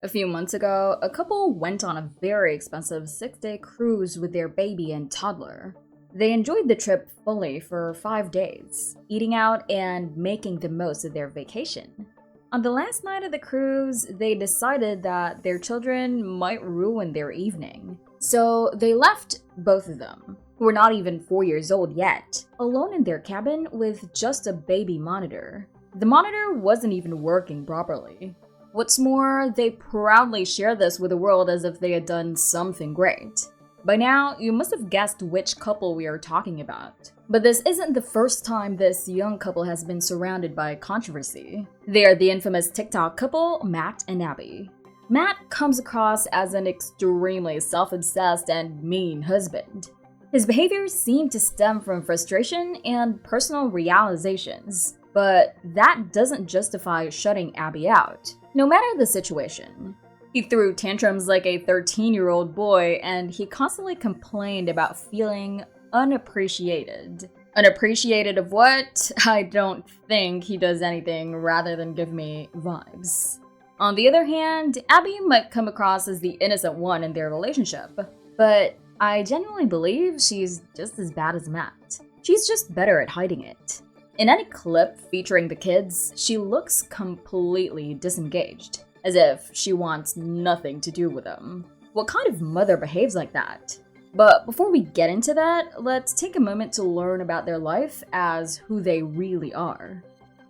A few months ago, a couple went on a very expensive 6-day cruise with their baby and toddler. They enjoyed the trip fully for 5 days, eating out and making the most of their vacation. On the last night of the cruise, they decided that their children might ruin their evening. So they left both of them, who were not even 4 years old yet, alone in their cabin with just a baby monitor. The monitor wasn't even working properly. What's more, they proudly share this with the world as if they had done something great. By now, you must have guessed which couple we are talking about. But this isn't the first time this young couple has been surrounded by controversy. They are the infamous TikTok couple, Matt and Abby. Matt comes across as an extremely self-obsessed and mean husband. His behaviors seem to stem from frustration and personal realizations. But that doesn't justify shutting Abby out, no matter the situation. He threw tantrums like a 13-year-old boy, and he constantly complained about feeling unappreciated. Unappreciated of what? I don't think he does anything rather than give me vibes. On the other hand, Abby might come across as the innocent one in their relationship, but I genuinely believe she's just as bad as Matt. She's just better at hiding it. In any clip featuring the kids, she looks completely disengaged, as if she wants nothing to do with them. What kind of mother behaves like that? But before we get into that, let's take a moment to learn about their life as who they really are.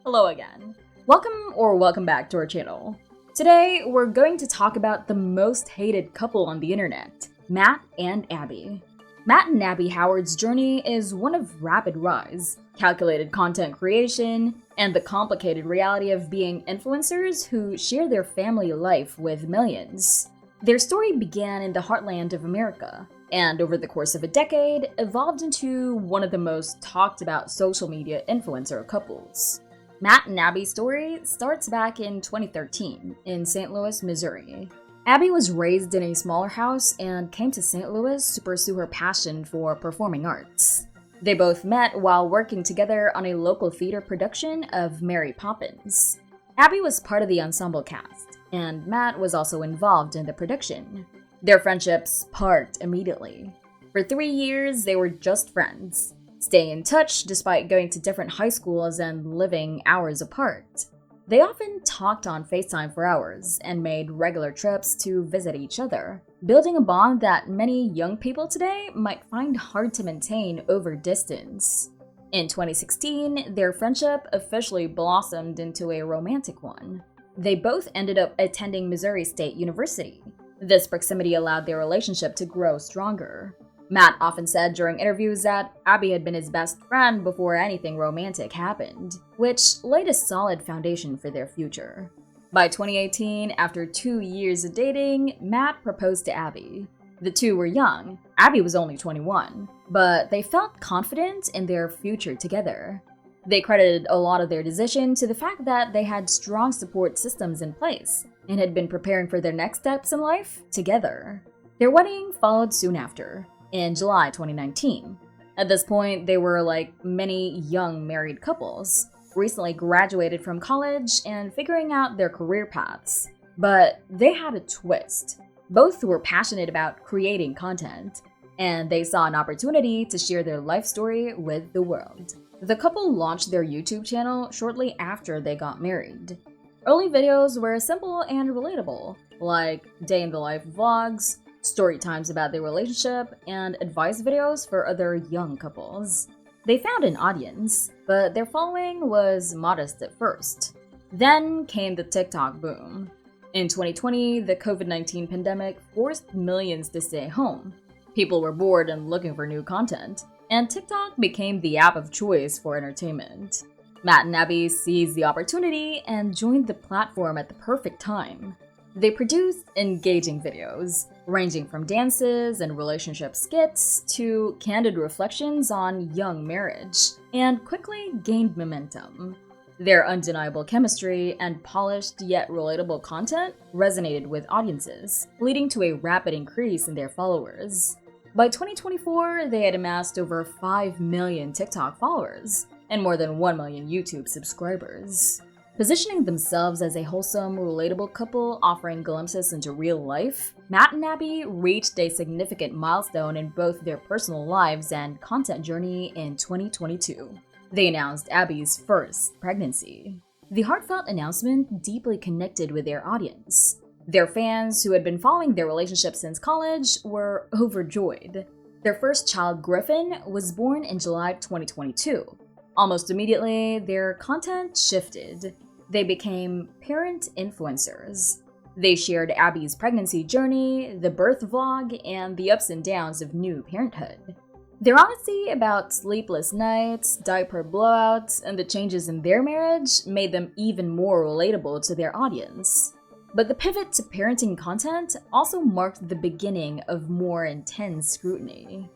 Hello again. Welcome back to our channel. Today, we're going to talk about the most hated couple on the internet, Matt and Abby. Matt and Abby Howard's journey is one of rapid rise, calculated content creation, and the complicated reality of being influencers who share their family life with millions. Their story began in the heartland of America, and over the course of a decade, evolved into one of the most talked about social media influencer couples. Matt and Abby's story starts back in 2013 in St. Louis, Missouri. Abby was raised in a smaller house and came to St. Louis to pursue her passion for performing arts. They both met while working together on a local theater production of Mary Poppins. Abby was part of the ensemble cast, and Matt was also involved in the production. Their friendship sparked immediately. For 3 years, they were just friends, staying in touch despite going to different high schools and living hours apart. They often talked on FaceTime for hours and made regular trips to visit each other, building a bond that many young people today might find hard to maintain over distance. In 2016, their friendship officially blossomed into a romantic one. They both ended up attending Missouri State University. This proximity allowed their relationship to grow stronger. Matt often said during interviews that Abby had been his best friend before anything romantic happened, which laid a solid foundation for their future. By 2018, after 2 years of dating, Matt proposed to Abby. The two were young. Abby was only 21, but they felt confident in their future together. They credited a lot of their decision to the fact that they had strong support systems in place and had been preparing for their next steps in life together. Their wedding followed soon after, in July 2019. At this point, they were like many young married couples, recently graduated from college and figuring out their career paths. But they had a twist. Both were passionate about creating content, and they saw an opportunity to share their life story with the world. The couple launched their YouTube channel shortly after they got married. Early videos were simple and relatable, like day in the life vlogs, story times about their relationship, and advice videos for other young couples. They found an audience, but their following was modest at first. Then came the TikTok boom. In 2020, the COVID-19 pandemic forced millions to stay home. People were bored and looking for new content, and TikTok became the app of choice for entertainment. Matt and Abby seized the opportunity and joined the platform at the perfect time. They produced engaging videos, ranging from dances and relationship skits to candid reflections on young marriage, and quickly gained momentum. Their undeniable chemistry and polished yet relatable content resonated with audiences, leading to a rapid increase in their followers. By 2024, they had amassed over 5 million TikTok followers and more than 1 million YouTube subscribers. Positioning themselves as a wholesome, relatable couple offering glimpses into real life, Matt and Abby reached a significant milestone in both their personal lives and content journey in 2022. They announced Abby's first pregnancy. The heartfelt announcement deeply connected with their audience. Their fans, who had been following their relationship since college, were overjoyed. Their first child, Griffin, was born in July 2022. Almost immediately, their content shifted. They became parent influencers. They shared Abby's pregnancy journey, the birth vlog, and the ups and downs of new parenthood. Their honesty about sleepless nights, diaper blowouts, and the changes in their marriage made them even more relatable to their audience. But the pivot to parenting content also marked the beginning of more intense scrutiny.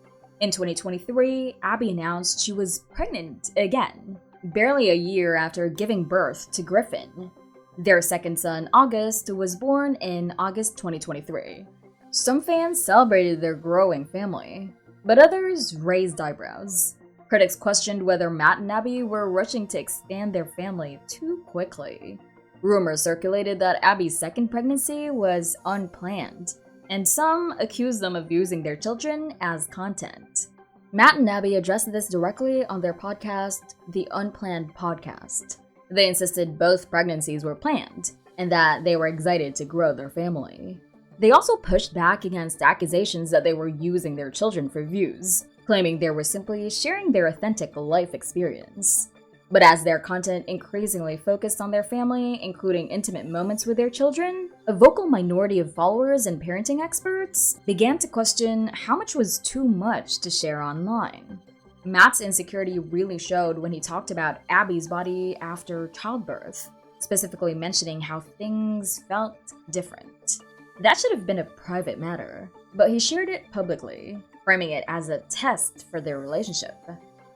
In 2023, Abby announced she was pregnant again, barely a year after giving birth to Griffin. Their second son, August, was born in August 2023. Some fans celebrated their growing family, but others raised eyebrows. Critics questioned whether Matt and Abby were rushing to expand their family too quickly. Rumors circulated that Abby's second pregnancy was unplanned, and some accused them of using their children as content. Matt and Abby addressed this directly on their podcast, The Unplanned Podcast. They insisted both pregnancies were planned, and that they were excited to grow their family. They also pushed back against accusations that they were using their children for views, claiming they were simply sharing their authentic life experience. But as their content increasingly focused on their family, including intimate moments with their children, a vocal minority of followers and parenting experts began to question how much was too much to share online. Matt's insecurity really showed when he talked about Abby's body after childbirth, specifically mentioning how things felt different. That should have been a private matter, but he shared it publicly, framing it as a test for their relationship.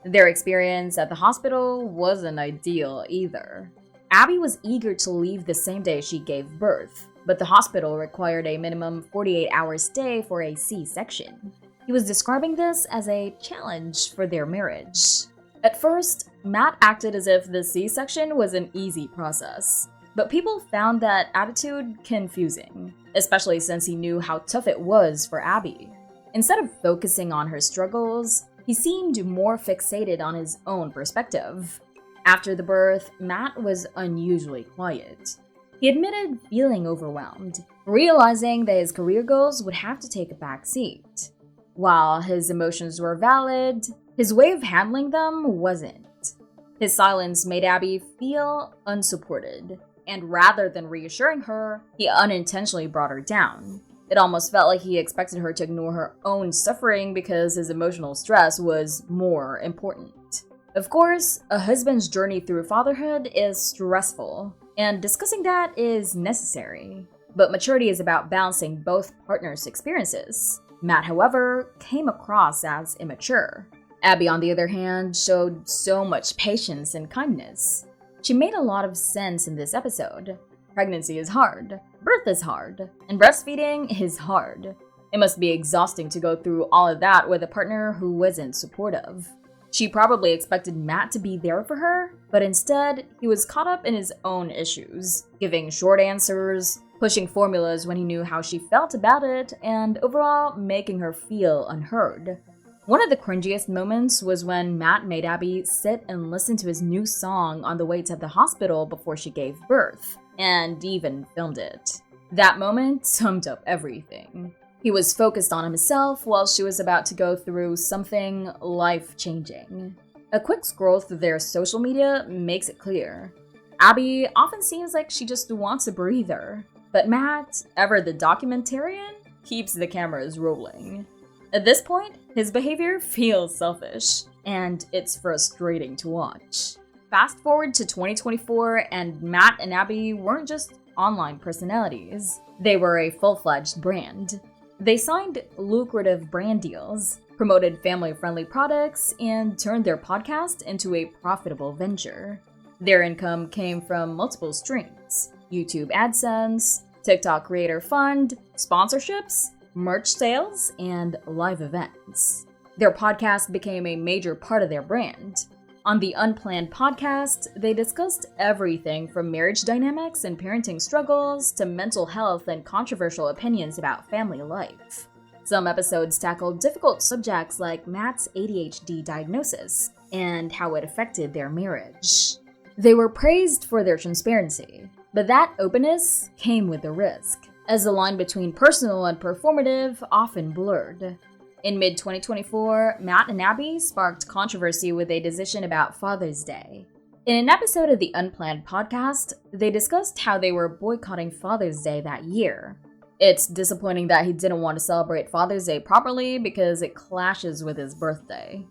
Their experience at the hospital wasn't ideal either. Abby was eager to leave the same day she gave birth, but the hospital required a minimum 48-hour stay for a C-section. He was describing this as a challenge for their marriage. At first, Matt acted as if the C-section was an easy process, but people found that attitude confusing, especially since he knew how tough it was for Abby. Instead of focusing on her struggles, he seemed more fixated on his own perspective. After the birth, Matt was unusually quiet. He admitted feeling overwhelmed, realizing that his career goals would have to take a back seat. While his emotions were valid, his way of handling them wasn't. His silence made Abby feel unsupported, and rather than reassuring her, he unintentionally brought her down. It almost felt like he expected her to ignore her own suffering because his emotional stress was more important. Of course, a husband's journey through fatherhood is stressful, and discussing that is necessary. But maturity is about balancing both partners' experiences. Matt, however, came across as immature. Abby, on the other hand, showed so much patience and kindness. She made a lot of sense in this episode. Pregnancy is hard, birth is hard, and breastfeeding is hard. It must be exhausting to go through all of that with a partner who wasn't supportive. She probably expected Matt to be there for her, but instead, he was caught up in his own issues, giving short answers, pushing formulas when he knew how she felt about it, and overall making her feel unheard. One of the cringiest moments was when Matt made Abby sit and listen to his new song on the way to the hospital before she gave birth, and even filmed it. That moment summed up everything. He was focused on himself while she was about to go through something life-changing. A quick scroll through their social media makes it clear. Abby often seems like she just wants a breather, but Matt, ever the documentarian, keeps the cameras rolling. At this point, his behavior feels selfish, and it's frustrating to watch. Fast forward to 2024, and Matt and Abby weren't just online personalities. They were a full-fledged brand. They signed lucrative brand deals, promoted family-friendly products, and turned their podcast into a profitable venture. Their income came from multiple streams: YouTube AdSense, TikTok Creator Fund, sponsorships, merch sales, and live events. Their podcast became a major part of their brand. On the Unplanned podcast, they discussed everything from marriage dynamics and parenting struggles to mental health and controversial opinions about family life. Some episodes tackled difficult subjects like Matt's ADHD diagnosis and how it affected their marriage. They were praised for their transparency, but that openness came with a risk, as the line between personal and performative often blurred. In mid-2024, Matt and Abby sparked controversy with a decision about Father's Day. In an episode of the Unplanned podcast, they discussed how they were boycotting Father's Day that year. It's disappointing that he didn't want to celebrate Father's Day properly because it clashes with his birthday.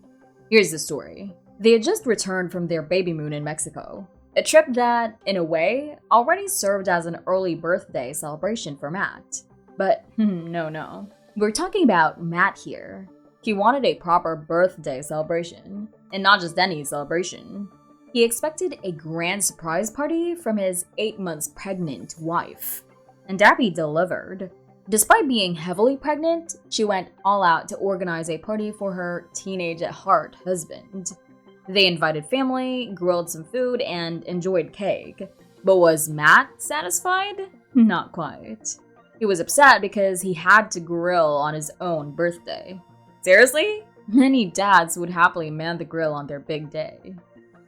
Here's the story. They had just returned from their baby moon in Mexico, a trip that, in a way, already served as an early birthday celebration for Matt. But no. We're talking about Matt here. He wanted a proper birthday celebration, and not just any celebration. He expected a grand surprise party from his 8 months pregnant wife. And Abby delivered. Despite being heavily pregnant, she went all out to organize a party for her teenage-at-heart husband. They invited family, grilled some food, and enjoyed cake. But was Matt satisfied? Not quite. He was upset because he had to grill on his own birthday. Seriously? Many dads would happily man the grill on their big day.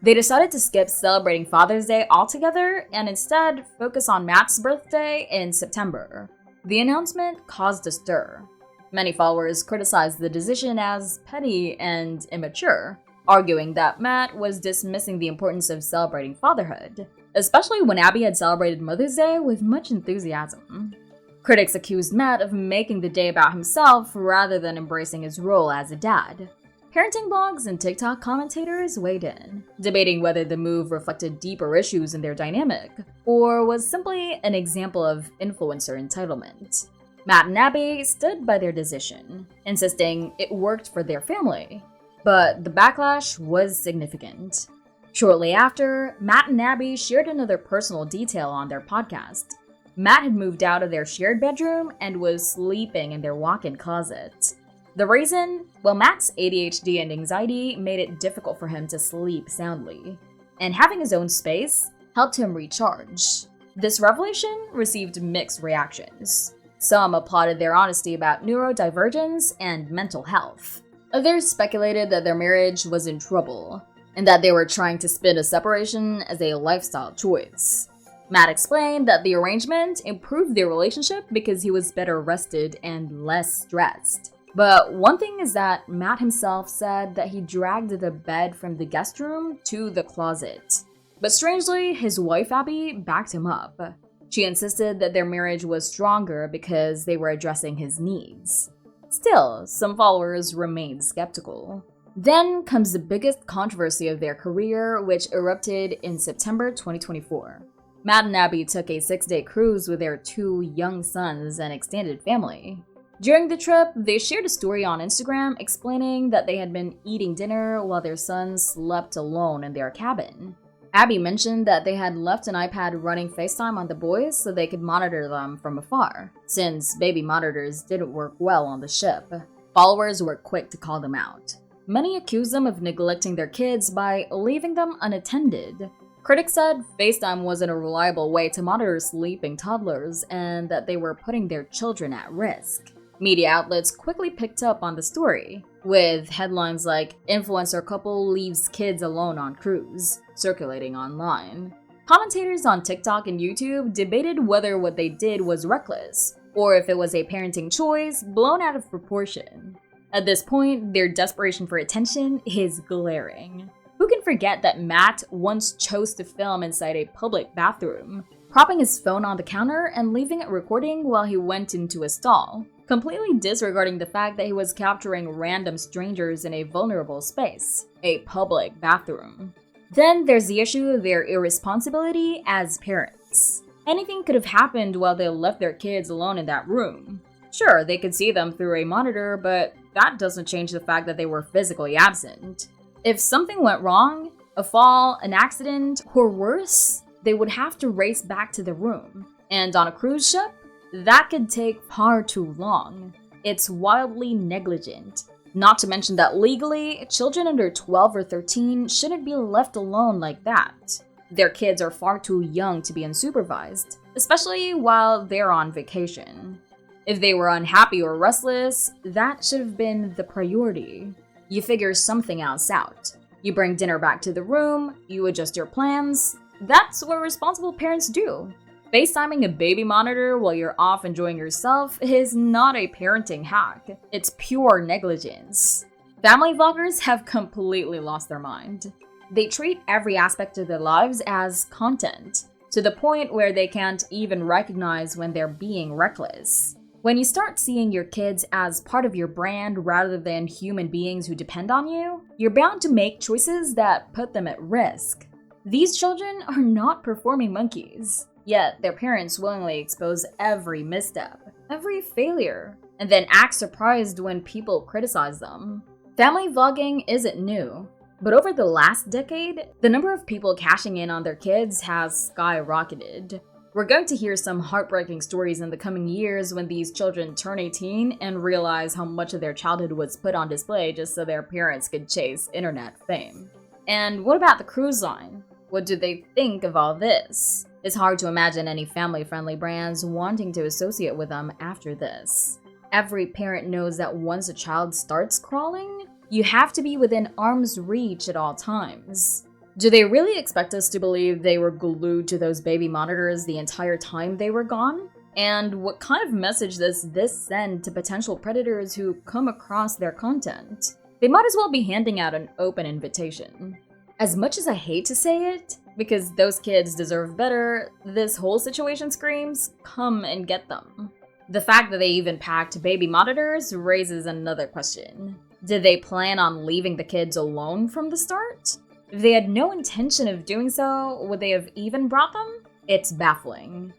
They decided to skip celebrating Father's Day altogether and instead focus on Matt's birthday in September. The announcement caused a stir. Many followers criticized the decision as petty and immature, arguing that Matt was dismissing the importance of celebrating fatherhood, especially when Abby had celebrated Mother's Day with much enthusiasm. Critics accused Matt of making the day about himself rather than embracing his role as a dad. Parenting blogs and TikTok commentators weighed in, debating whether the move reflected deeper issues in their dynamic, or was simply an example of influencer entitlement. Matt and Abby stood by their decision, insisting it worked for their family. But the backlash was significant. Shortly after, Matt and Abby shared another personal detail on their podcast. Matt had moved out of their shared bedroom and was sleeping in their walk-in closet. The reason? Well, Matt's ADHD and anxiety made it difficult for him to sleep soundly, and having his own space helped him recharge. This revelation received mixed reactions. Some applauded their honesty about neurodivergence and mental health. Others speculated that their marriage was in trouble, and that they were trying to spin a separation as a lifestyle choice. Matt explained that the arrangement improved their relationship because he was better rested and less stressed. But one thing is that Matt himself said that he dragged the bed from the guest room to the closet. But strangely, his wife Abby backed him up. She insisted that their marriage was stronger because they were addressing his needs. Still, some followers remained skeptical. Then comes the biggest controversy of their career, which erupted in September 2024. Matt and Abby took a 6-day cruise with their 2 young sons and extended family. During the trip, they shared a story on Instagram explaining that they had been eating dinner while their sons slept alone in their cabin. Abby mentioned that they had left an iPad running FaceTime on the boys so they could monitor them from afar, since baby monitors didn't work well on the ship. Followers were quick to call them out. Many accused them of neglecting their kids by leaving them unattended. Critics said FaceTime wasn't a reliable way to monitor sleeping toddlers and that they were putting their children at risk. Media outlets quickly picked up on the story, with headlines like "Influencer couple leaves kids alone on cruise" circulating online. Commentators on TikTok and YouTube debated whether what they did was reckless, or if it was a parenting choice blown out of proportion. At this point, their desperation for attention is glaring. Who can forget that Matt once chose to film inside a public bathroom, propping his phone on the counter and leaving it recording while he went into a stall, completely disregarding the fact that he was capturing random strangers in a vulnerable space, a public bathroom. Then there's the issue of their irresponsibility as parents. Anything could have happened while they left their kids alone in that room. Sure, they could see them through a monitor, but that doesn't change the fact that they were physically absent. If something went wrong, a fall, an accident, or worse, they would have to race back to the room. And on a cruise ship, that could take far too long. It's wildly negligent. Not to mention that legally, children under 12 or 13 shouldn't be left alone like that. Their kids are far too young to be unsupervised, especially while they're on vacation. If they were unhappy or restless, that should have been the priority. You figure something else out. You bring dinner back to the room, you adjust your plans. That's what responsible parents do. FaceTiming a baby monitor while you're off enjoying yourself is not a parenting hack. It's pure negligence. Family vloggers have completely lost their mind. They treat every aspect of their lives as content, to the point where they can't even recognize when they're being reckless. When you start seeing your kids as part of your brand rather than human beings who depend on you, you're bound to make choices that put them at risk. These children are not performing monkeys, yet their parents willingly expose every misstep, every failure, and then act surprised when people criticize them. Family vlogging isn't new, but over the last decade, the number of people cashing in on their kids has skyrocketed. We're going to hear some heartbreaking stories in the coming years when these children turn 18 and realize how much of their childhood was put on display just so their parents could chase internet fame. And what about the cruise line? What do they think of all this? It's hard to imagine any family-friendly brands wanting to associate with them after this. Every parent knows that once a child starts crawling, you have to be within arm's reach at all times. Do they really expect us to believe they were glued to those baby monitors the entire time they were gone? And what kind of message does this send to potential predators who come across their content? They might as well be handing out an open invitation. As much as I hate to say it, because those kids deserve better, this whole situation screams, come and get them. The fact that they even packed baby monitors raises another question. Did they plan on leaving the kids alone from the start? If they had no intention of doing so, would they have even brought them? It's baffling.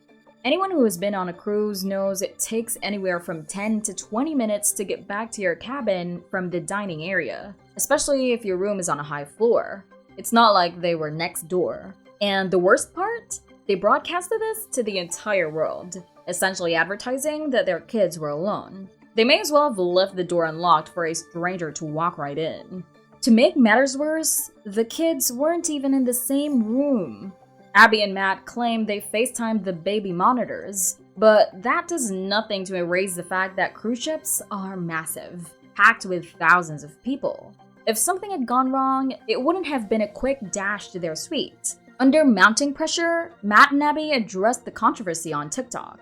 Anyone who has been on a cruise knows it takes anywhere from 10 to 20 minutes to get back to your cabin from the dining area, especially if your room is on a high floor. It's not like they were next door. And the worst part? They broadcasted this to the entire world, essentially advertising that their kids were alone. They may as well have left the door unlocked for a stranger to walk right in. To make matters worse, the kids weren't even in the same room. Abby and Matt claim they FaceTimed the baby monitors, but that does nothing to erase the fact that cruise ships are massive, packed with thousands of people. If something had gone wrong, it wouldn't have been a quick dash to their suite. Under mounting pressure, Matt and Abby addressed the controversy on TikTok.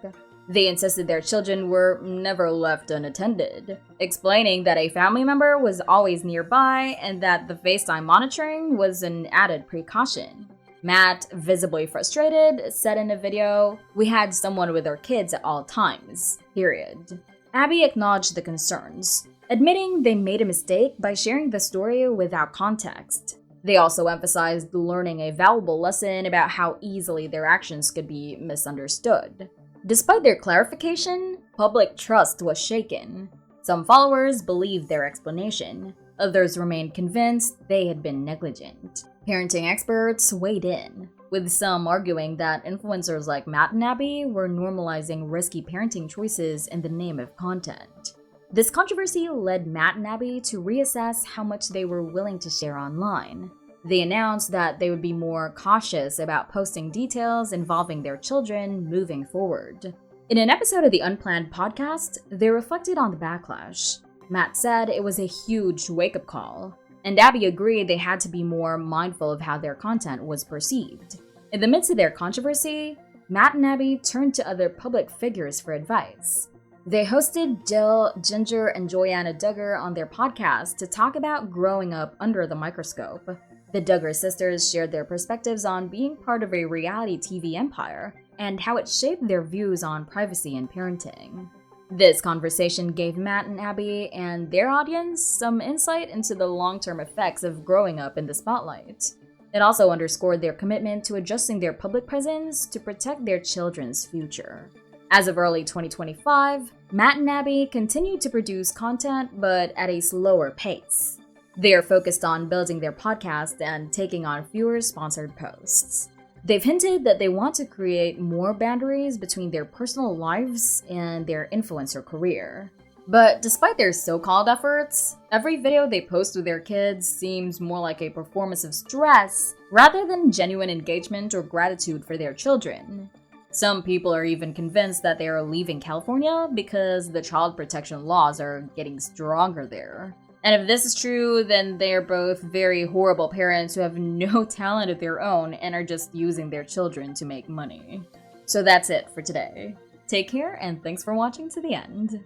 They insisted their children were never left unattended, explaining that a family member was always nearby and that the FaceTime monitoring was an added precaution. Matt, visibly frustrated, said in a video, "We had someone with our kids at all times, period." Abby acknowledged the concerns, admitting they made a mistake by sharing the story without context. They also emphasized learning a valuable lesson about how easily their actions could be misunderstood. Despite their clarification, public trust was shaken. Some followers believed their explanation. Others remained convinced they had been negligent. Parenting experts weighed in, with some arguing that influencers like Matt and Abby were normalizing risky parenting choices in the name of content. This controversy led Matt and Abby to reassess how much they were willing to share online. They announced that they would be more cautious about posting details involving their children moving forward. In an episode of the Unplanned podcast, they reflected on the backlash. Matt said it was a huge wake-up call, and Abby agreed they had to be more mindful of how their content was perceived. In the midst of their controversy, Matt and Abby turned to other public figures for advice. They hosted Jill, Ginger, and Joanna Duggar on their podcast to talk about growing up under the microscope. The Duggar sisters shared their perspectives on being part of a reality TV empire and how it shaped their views on privacy and parenting. This conversation gave Matt and Abby and their audience some insight into the long-term effects of growing up in the spotlight. It also underscored their commitment to adjusting their public presence to protect their children's future. As of early 2025, Matt and Abby continued to produce content, but at a slower pace. They are focused on building their podcast and taking on fewer sponsored posts. They've hinted that they want to create more boundaries between their personal lives and their influencer career. But despite their so-called efforts, every video they post with their kids seems more like a performance of stress rather than genuine engagement or gratitude for their children. Some people are even convinced that they are leaving California because the child protection laws are getting stronger there. And if this is true, then they're both very horrible parents who have no talent of their own and are just using their children to make money. So that's it for today. Take care and thanks for watching to the end.